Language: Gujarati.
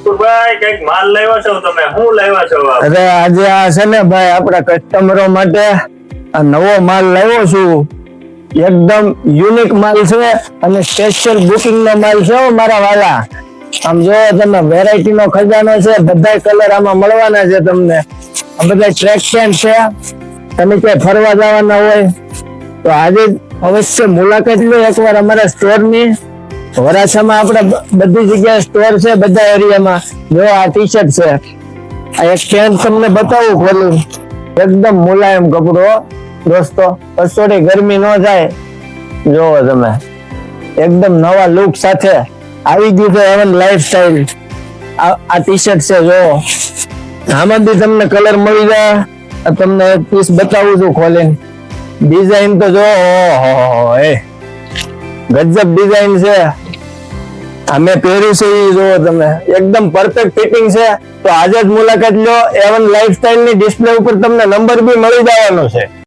નુપુરભાઈ કઈક માલ લાવ્યા છો તમે, શું લાવ્યા છો? અરે આજે આ છે ને ભાઈ આપણા કસ્ટમરો માટે આ નવો માલ લાવ્યો છું. એકદમ યુનિક માલ છે અને સ્પેશિયલ બુકિંગ નો માલ છે મારા વાલા. આમ જો તમે વેરાયટી નો ખજાનો છે, બધા કલર આમાં મળવાના છે તમને. આ બધા ટ્રેક પેન્ટ છે. તમે ક્યાંય ફરવા જવાના હોય તો આજે અવશ્ય મુલાકાત લો એકવાર અમારા સ્ટોર ની. વરાછામાં આપણે બધી જગ્યાએ સ્ટોર છે, બધા એરિયામાં. જો આ ટી શર્ટ છે, આ એક પેન્ટ તમને બતાવું ખોલું. એકદમ મુલાયમ કપડો દોસ્તો, કસોટી ગરમી ન જાય. જોવો તમે એકદમ નવા લુક સાથે આવી ગયું છે એવન લાઈફસ્ટાઈલ. આ ટી શર્ટ છે, જો આમાં બી તમને કલર મળી જાય. તમને એક પીસ બતાવું છું ખોલીને. ડિઝાઇન તો જો ગજબ ડિઝાઇન છે. અમે પહેર્યું છે એ જોવો તમે, એકદમ પરફેક્ટ ફિટિંગ છે. તો આજે જ મુલાકાત લો. એવન લાઈફસ્ટાઈલ ની ડિસ્પ્લે ઉપર તમને નંબર બી મળી જવાનો છે.